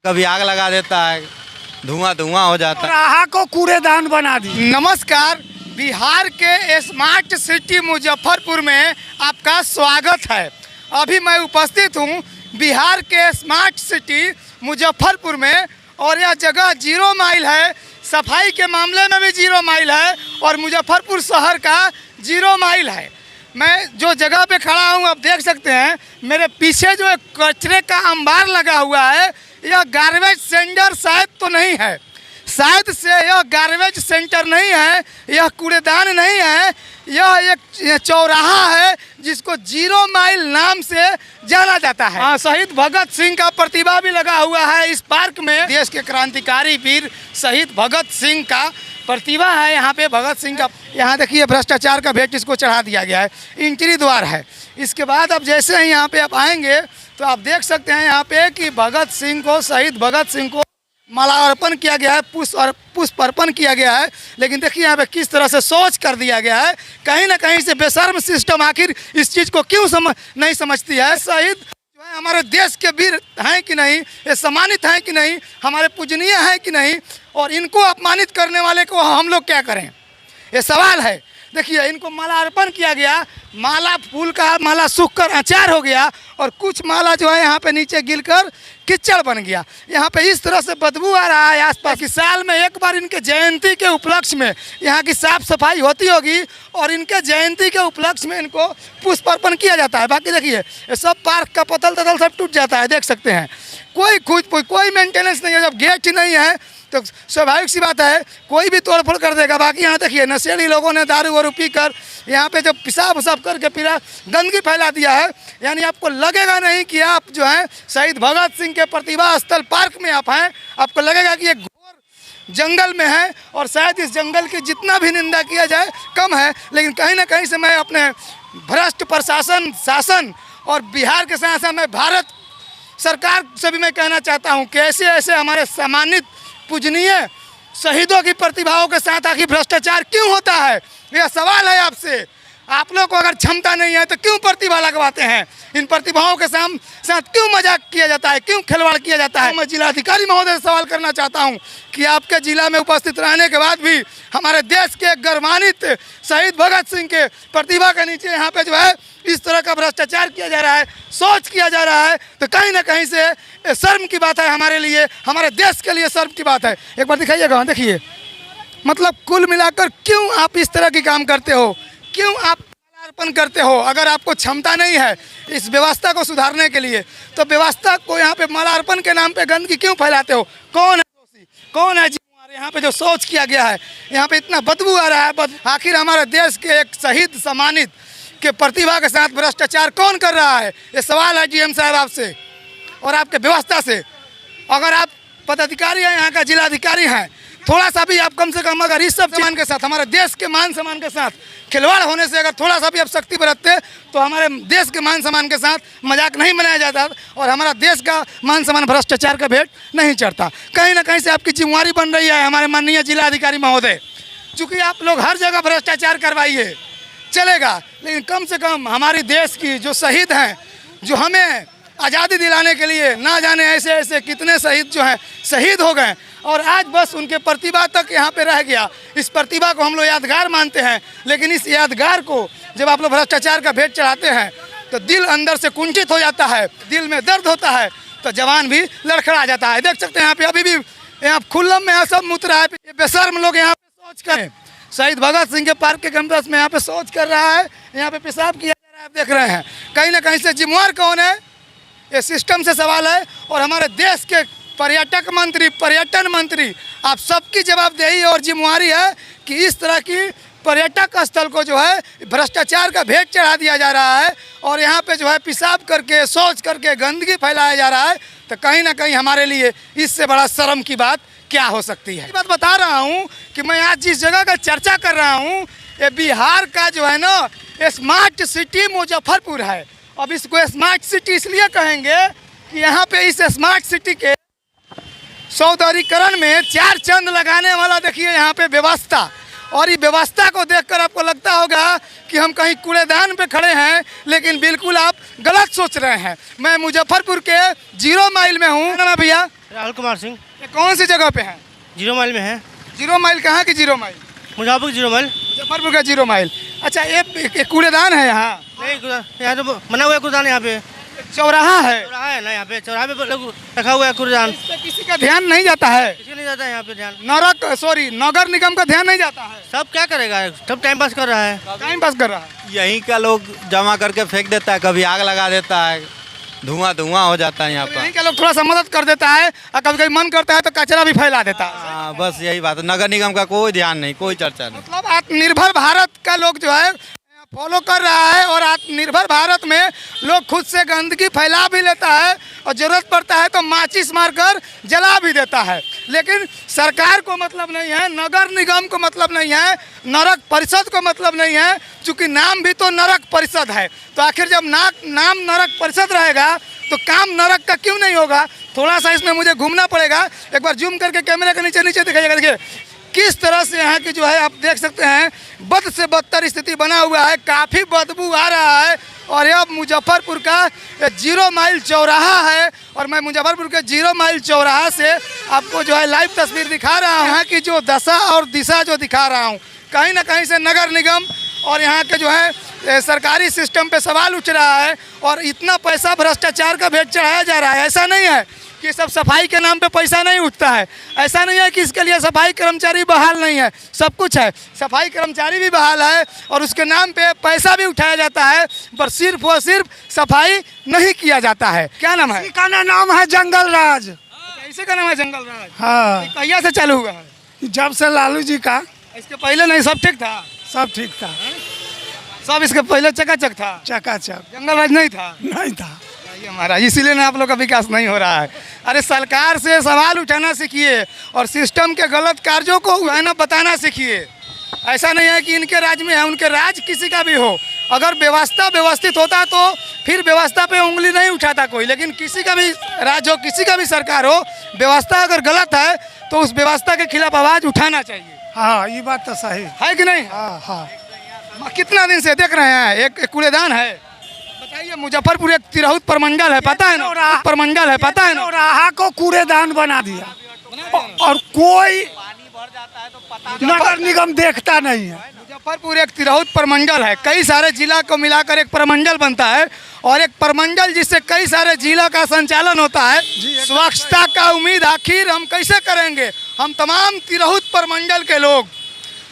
कभी आग लगा देता है, धुआं धुआं हो जाता है। चौराहा को कूड़ेदान बना दी। नमस्कार, बिहार के स्मार्ट सिटी मुजफ्फरपुर में आपका स्वागत है। अभी मैं उपस्थित हूँ बिहार के स्मार्ट सिटी मुजफ्फरपुर में और यह जगह 0 माइल है। सफाई के मामले में भी 0 माइल है और मुजफ्फरपुर शहर का 0 माइल है। मैं जो जगह पे खड़ा हूँ आप देख सकते हैं, मेरे पीछे जो एक कचरे का अंबार लगा हुआ है, यह गार्बेज सेंटर शायद तो नहीं है। शायद से यह गार्बेज सेंटर नहीं है, यह कूड़ेदान नहीं है, यह एक चौराहा है जिसको 0 माइल नाम से जाना जाता है। हाँ, शहीद भगत सिंह का प्रतिमा भी लगा हुआ है इस पार्क में। देश के क्रांतिकारी वीर शहीद भगत सिंह का प्रतिमा है यहाँ पे। भगत सिंह का यहाँ देखिए भ्रष्टाचार का भेंट इसको चढ़ा दिया गया है। एंट्री द्वार है। इसके बाद अब जैसे ही यहाँ पे आप आएंगे तो आप देख सकते हैं यहाँ पे कि भगत सिंह को, शहीद भगत सिंह को मालार्पण किया गया है, पुष्प अर्पण किया गया है। लेकिन देखिए यहाँ पे किस तरह से सोच कर दिया गया है। कहीं ना कहीं से बेशर्म सिस्टम आखिर इस चीज़ को क्यों नहीं समझती है। शहीद जो है हमारे देश के वीर हैं कि नहीं, ये सम्मानित हैं कि नहीं, हमारे पूजनीय हैं कि नहीं, और इनको अपमानित करने वाले को हम लोग क्या करें, ये सवाल है। देखिए इनको माला अर्पण किया गया, माला फूल का माला सूख कर अचार हो गया और कुछ माला जो है यहाँ पे नीचे गिरकर कीचड़ बन गया। यहाँ पे इस तरह से बदबू आ रहा है आसपास की। साल में एक बार इनके जयंती के उपलक्ष्य में यहाँ की साफ सफाई होती होगी और इनके जयंती के उपलक्ष्य में इनको पुष्प अर्पण किया जाता है। बाकी देखिए ये सब पार्क का पतल ततल सब टूट जाता है, देख सकते हैं। कोई मेंटेनेंस नहीं है। जब गेट ही नहीं है तो स्वाभाविक सी बात है कोई भी तोड़फोड़ कर देगा। बाकी यहाँ देखिए नशेड़ी लोगों ने दारू वारू पी कर यहाँ पे जब पेशाब उसाब करके फिर गंदगी फैला दिया है। यानी आपको लगेगा नहीं कि आप जो है शहीद भगत सिंह के प्रतिभा स्थल पार्क में आप हैं। आपको लगेगा कि एक घोर जंगल में है और शायद इस जंगल की जितना भी निंदा किया जाए कम है। लेकिन कहीं ना कहीं से मैं अपने भ्रष्ट प्रशासन शासन और बिहार के साथ साथ मैं भारत सरकार से भी मैं कहना चाहता हूँ कि ऐसे ऐसे हमारे सम्मानित पूजनीय शहीदों की प्रतिभाओं के साथ आखिर भ्रष्टाचार क्यों होता है, यह सवाल है आपसे। आप लोग को अगर क्षमता नहीं है तो क्यों प्रतिभा लगवाते हैं? इन प्रतिभाओं के साथ क्यों मजाक किया जाता है, क्यों खिलवाड़ किया जाता है? मैं जिलाधिकारी महोदय से सवाल करना चाहता हूं कि आपके जिला में उपस्थित रहने के बाद भी हमारे देश के गर्वान्वित शहीद भगत सिंह के प्रतिभा के नीचे यहाँ पे जो है इस तरह का भ्रष्टाचार किया जा रहा है, सोच किया जा रहा है, तो कहीं ना कहीं से शर्म की बात है हमारे लिए, हमारे देश के लिए शर्म की बात है। एक बार दिखाइएगा, देखिए मतलब कुल मिलाकर क्यों आप इस तरह की काम करते हो, क्यों आप अर्पण करते हो? अगर आपको क्षमता नहीं है इस व्यवस्था को सुधारने के लिए तो व्यवस्था को यहाँ पे माला अर्पण के नाम पे गंदगी क्यों फैलाते हो? कौन है दोषी, कौन है जिम्मेदार? यहाँ पे जो सोच किया गया है, यहाँ पे इतना बदबू आ रहा है। आखिर हमारे देश के एक शहीद सम्मानित के प्रतिभा के साथ भ्रष्टाचार कौन कर रहा है? ये सवाल है डीएम साहब आपसे और आपके व्यवस्था से। अगर आप पदाधिकारी हैं, यहाँ का जिलाधिकारी हैं, थोड़ा सा भी आप कम से कम अगर इस सब सम्मान के साथ, हमारे देश के मान सम्मान के साथ खिलवाड़ होने से अगर थोड़ा सा भी आप सख्ती बरतते तो हमारे देश के मान सम्मान के साथ मजाक नहीं बनाया जाता और हमारा देश का मान सम्मान भ्रष्टाचार का भेंट नहीं चढ़ता। कहीं ना कहीं से आपकी जिम्मेवारी बन रही है हमारे माननीय जिलाधिकारी महोदय। चूँकि आप लोग हर जगह भ्रष्टाचार करवाइए चलेगा, लेकिन कम से कम हमारे देश की जो शहीद हैं, जो हमें आज़ादी दिलाने के लिए ना जाने ऐसे ऐसे कितने शहीद जो हैं शहीद हो गए और आज बस उनके प्रतिभा तक यहाँ पे रह गया। इस प्रतिभा को हम लोग यादगार मानते हैं, लेकिन इस यादगार को जब आप लोग भ्रष्टाचार का भेंट चढ़ाते हैं तो दिल अंदर से कुंठित हो जाता है, दिल में दर्द होता है, तो जवान भी लड़खड़ा जाता है। देख सकते हैं यहाँ पे अभी भी यहाँ खुल्लम में यहाँ सब मुत रहा है। ये बेशर्म लोग यहाँ पे सोच कर शहीद भगत सिंह के पार्क के कैंपस में यहाँ पे सोच कर रहा है, यहाँ पे पेशाब किया जा रहा है, आप देख रहे हैं। कहीं ना कहीं से जिम्मेवार कौन है? ये सिस्टम से सवाल है और हमारे देश के पर्यटक मंत्री, पर्यटन मंत्री, आप सबकी जवाबदेही और जिम्मेवारी है कि इस तरह की पर्यटक स्थल को जो है भ्रष्टाचार का भेंट चढ़ा दिया जा रहा है और यहाँ पे जो है पेशाब करके, शौच करके गंदगी फैलाया जा रहा है। तो कहीं ना कहीं हमारे लिए इससे बड़ा शर्म की बात क्या हो सकती है? बात बता रहा हूँ कि मैं आज जिस जगह का चर्चा कर रहा हूँ ये बिहार का जो है ना स्मार्ट सिटी मुजफ्फरपुर है। अब इसको स्मार्ट सिटी इसलिए कहेंगे कि यहाँ पे इस स्मार्ट सिटी के सौंदर्यीकरण में 4 चंद लगाने वाला देखिए यहाँ पे व्यवस्था, और ये व्यवस्था को देखकर आपको लगता होगा कि हम कहीं कूड़ेदान पे खड़े हैं, लेकिन बिल्कुल आप गलत सोच रहे हैं। मैं मुजफ्फरपुर के 0 माइल में हूँ। ना भैया राहुल कुमार सिंह। ये कौन सी जगह पे हैं? 0 माइल में है। 0 माइल कहाँ की 0 माइल? मुजफ्फरपुर 0 माइल। मुजफ्फरपुर का 0 माइल। अच्छा, ये कूड़ेदान है यहाँ? नहीं, यहाँ तो बना हुआ है कूड़ेदान। यहाँ पे चौराहा है? चौराहा है ना, यहाँ पे चौराहे पे लोग रखा हुआ है कूड़ेदान। इस पे किसी का ध्यान नहीं जाता है? किसी नहीं जाता है यहाँ पे ध्यान। नगर निगम का ध्यान नहीं जाता है? सब क्या करेगा, सब टाइम पास कर रहा है। टाइम पास कर रहा है। यहीं का लोग जमा करके फेंक देता है, कभी आग लगा देता है, धुआं हो जाता है यहाँ यहीं पर। का लोग थोड़ा सा मदद कर देता है और कभी कभी मन करता है तो कचरा भी फैला देता है। हाँ, बस यही बात है। नगर निगम का कोई ध्यान नहीं, कोई चर्चा नहीं। मतलब आत्मनिर्भर भारत का लोग जो है फॉलो कर रहा है और आत्मनिर्भर भारत में लोग खुद से गंदगी फैला भी लेता है और ज़रूरत पड़ता है तो माचिस मारकर जला भी देता है। लेकिन सरकार को मतलब नहीं है, नगर निगम को मतलब नहीं है, नरक परिषद को मतलब नहीं है, क्योंकि नाम भी तो नरक परिषद है। तो आखिर जब नाम नरक परिषद रहेगा तो काम नरक का क्यों नहीं होगा? थोड़ा सा इसमें मुझे घूमना पड़ेगा। एक बार जूम करके कैमरे के नीचे दिखाइएगा। देखिए किस तरह से यहाँ की जो है आप देख सकते हैं, बद से बदतर स्थिति बना हुआ है, काफ़ी बदबू आ रहा है। और यह मुजफ्फरपुर का 0 माइल चौराहा है और मैं मुजफ्फरपुर के 0 माइल चौराहा से आपको जो है लाइव तस्वीर दिखा रहा हूँ। यहाँ की जो दशा और दिशा जो दिखा रहा हूँ, कहीं ना कहीं से नगर निगम और यहाँ के जो है सरकारी सिस्टम पे सवाल उठ रहा है। और इतना पैसा भ्रष्टाचार का भेंट चढ़ाया जा रहा है। ऐसा नहीं है कि सब सफाई के नाम पे पैसा नहीं उठता है, ऐसा नहीं है कि इसके लिए सफाई कर्मचारी बहाल नहीं है, सब कुछ है। सफाई कर्मचारी भी बहाल है और उसके नाम पे पैसा भी उठाया जाता है, पर सिर्फ और सिर्फ सफाई नहीं किया जाता है। क्या नाम है? का नाम है जंगल राज। इसी का नाम है जंगल राज। हाँ, कहिया से चालू हुआ है? जब से लालू जी का। इसके पहले नहीं सब ठीक था? सब ठीक था, सब इसके पहले चकाचक था, चकाचक। जंगल राज नहीं था? नहीं था महाराज, इसीलिए ना आप लोग का विकास नहीं हो रहा है। अरे सरकार से सवाल उठाना सीखिए और सिस्टम के गलत कार्यों को है ना बताना सीखिए। ऐसा नहीं है कि इनके राज में है, उनके राज किसी का भी हो, अगर व्यवस्था व्यवस्थित होता तो फिर व्यवस्था पे उंगली नहीं उठाता कोई। लेकिन किसी का भी राज हो, किसी का भी सरकार हो, व्यवस्था अगर गलत है तो उस व्यवस्था के खिलाफ आवाज़ उठाना चाहिए। हाँ, ये बात तो सही है कि नहीं? हाँ हाँ। कितना दिन से देख रहे हैं एक कूड़ेदान है? बताइए, मुजफ्फरपुर एक तिरहुत प्रमंडल है, पता है ना? प्रमंडल है, पता है ना? चौराहा को कूड़ेदान बना दिया और कोई नगर निगम देखता नहीं है। मुजफ्फरपुर एक तिरहुत प्रमंडल है, कई सारे जिला को मिलाकर एक प्रमंडल बनता है और एक प्रमंडल जिससे कई सारे जिला का संचालन होता है। स्वच्छता का उम्मीद आखिर हम कैसे करेंगे? हम तमाम तिरहुत प्रमंडल के लोग,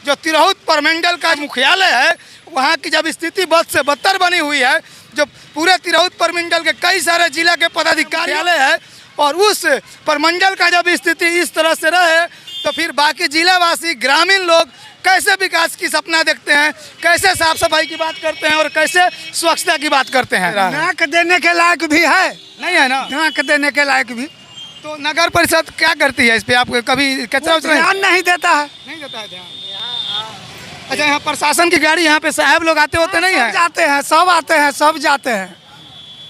जो तिरहुत प्रमंडल का मुख्यालय है, वहाँ की जब स्थिति बद से बदतर बनी हुई है, जो पूरे तिरहुत प्रमंडल के कई सारे जिला के पदाधिकारी है, और उस प्रमंडल का जब स्थिति इस तरह से रहे तो फिर बाकी जिलावासी ग्रामीण लोग कैसे विकास की सपना देखते हैं, कैसे साफ सफाई की बात करते हैं और कैसे स्वच्छता की बात करते हैं? नाक देने के लायक भी है, नहीं है ना? नाक देने के लायक भी। तो नगर परिषद क्या करती है इस पे? आपको कभी कचरा ध्यान नहीं देता है। नहीं देता है ध्यान? अच्छा, यहाँ प्रशासन की गाड़ी, यहाँ पे साहब लोग आते होते नहीं है? जाते हैं, सब आते हैं, सब जाते हैं।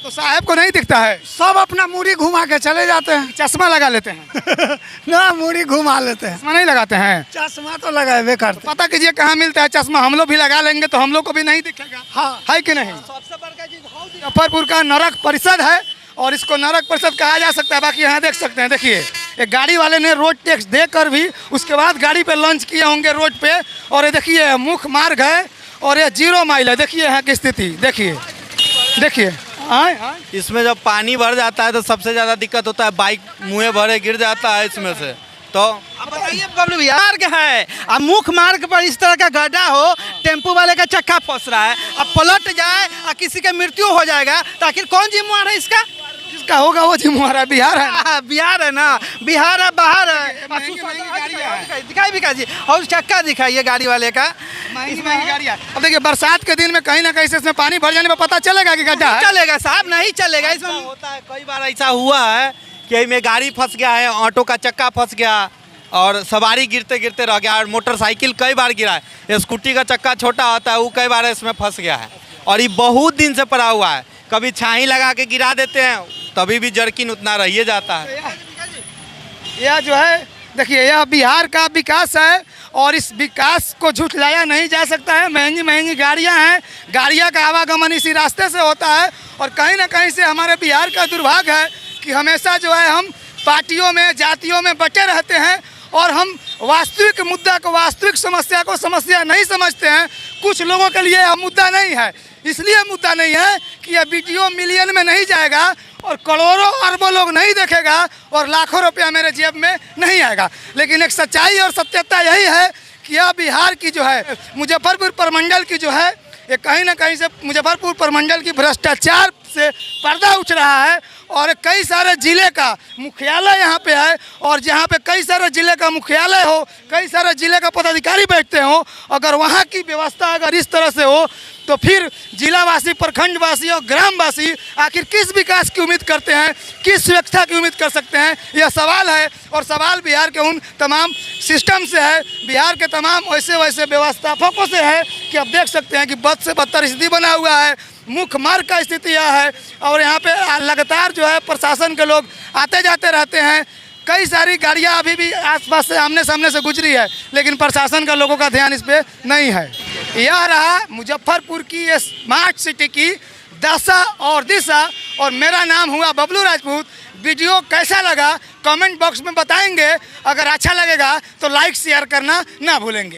तो साहब को नहीं दिखता है? सब अपना मुड़ी घुमा के चले जाते हैं। चश्मा लगा लेते हैं? ना, मुड़ी घुमा लेते हैं। चश्मा नहीं लगाते हैं? चश्मा तो लगाए करते। पता कीजिए कहाँ मिलता है चश्मा, हम लोग भी लगा लेंगे तो हम लोग को भी नहीं दिखेगा। हाँ, है कि नहीं? मुजफ्फरपुर का नरक परिषद है और इसको नरक परिषद कहा जा सकता है। बाकी यहाँ देख सकते हैं, देखिए एक गाड़ी वाले ने रोड टैक्स देकर भी उसके बाद गाड़ी पे लॉन्च किए होंगे रोड पे। और ये देखिए मुख्य मार्ग है और ये 0 माइल है। देखिए यहाँ की स्थिति, देखिए देखिए। इसमें जब पानी भर जाता है तो सबसे ज़्यादा दिक्कत होता है, बाइक मुँह भरे गिर जाता है इसमें से। तो अब बताइए, बबलू भैया मार्ग है, अब मुख्य मार्ग पर इस तरह का गड्ढा हो, टेम्पो वाले का चक्का फंस रहा है, अब पलट जाए और किसी का मृत्यु हो जाएगा तो आखिर कौन जिम्मेवार है इसका? जिसका होगा वो जिम्मेवार है। बिहार है ना? बिहार है ना, बिहार है, बाहर है। दिखाई विकास जी, और चक्का दिखाइए गाड़ी वाले का। महंगी गाड़ियाँ। अब देखिए बरसात के दिन में कहीं ना कहीं से इसमें पानी भर जाने पर पता चलेगा कि गड्ढा है? चलेगा साहब, नहीं चलेगा। इसमें होता है, कई बार ऐसा हुआ है कि में गाड़ी फंस गया है, ऑटो का चक्का फंस गया और सवारी गिरते गिरते रह गया, और मोटरसाइकिल कई बार गिरा है। स्कूटी का चक्का छोटा होता है, वो कई बार इसमें फंस गया है और ये बहुत दिन से पड़ा हुआ है। कभी छाई लगा के गिरा देते हैं तभी भी जर्किन उतना रहिए जाता है। यह जो है देखिए, यह बिहार का विकास है और इस विकास को झुठलाया नहीं जा सकता है। महंगी महंगी गाड़ियां हैं, गाड़ियां का आवागमन इसी रास्ते से होता है और कहीं ना कहीं से हमारे बिहार का दुर्भाग्य है कि हमेशा जो है हम पार्टियों में, जातियों में बटे रहते हैं और हम वास्तविक मुद्दा को, वास्तविक समस्या को समस्या नहीं समझते हैं। कुछ लोगों के लिए यह मुद्दा नहीं है, इसलिए मुद्दा नहीं है कि यह वीडियो मिलियन में नहीं जाएगा और करोड़ों अरबों लोग नहीं देखेगा और लाखों रुपया मेरे जेब में नहीं आएगा। लेकिन एक सच्चाई और सत्यता यही है कि यह बिहार की जो है, मुजफ्फरपुर प्रमंडल की जो है, ये कहीं ना कहीं से मुजफ्फरपुर प्रमंडल की भ्रष्टाचार से पर्दा उठ रहा है और कई सारे ज़िले का मुख्यालय यहाँ पे है और जहाँ पे कई सारे ज़िले का मुख्यालय हो, कई सारे ज़िले का पदाधिकारी बैठते हो, अगर वहाँ की व्यवस्था अगर इस तरह से हो तो फिर जिलावासी, प्रखंडवासी और ग्रामवासी आखिर किस विकास की उम्मीद करते हैं, किस सुरक्षा की उम्मीद कर सकते हैं, यह सवाल है। और सवाल बिहार के उन तमाम सिस्टम से है, बिहार के तमाम वैसे वैसे व्यवस्थापकों से है कि आप देख सकते हैं कि बद से बदतर स्थिति बना हुआ है, मुख्य मार्ग का स्थिति यह है और यहाँ पे लगातार जो है प्रशासन के लोग आते जाते रहते हैं। कई सारी गाड़ियाँ अभी भी आसपास से आमने सामने से गुजरी है, लेकिन प्रशासन का लोगों का ध्यान इस पे नहीं है। यह रहा मुजफ्फरपुर की ये स्मार्ट सिटी की दशा और दिशा और मेरा नाम हुआ बबलू राजपूत। वीडियो कैसा लगा कमेंट बॉक्स में बताएंगे, अगर अच्छा लगेगा तो लाइक शेयर करना ना भूलेंगे।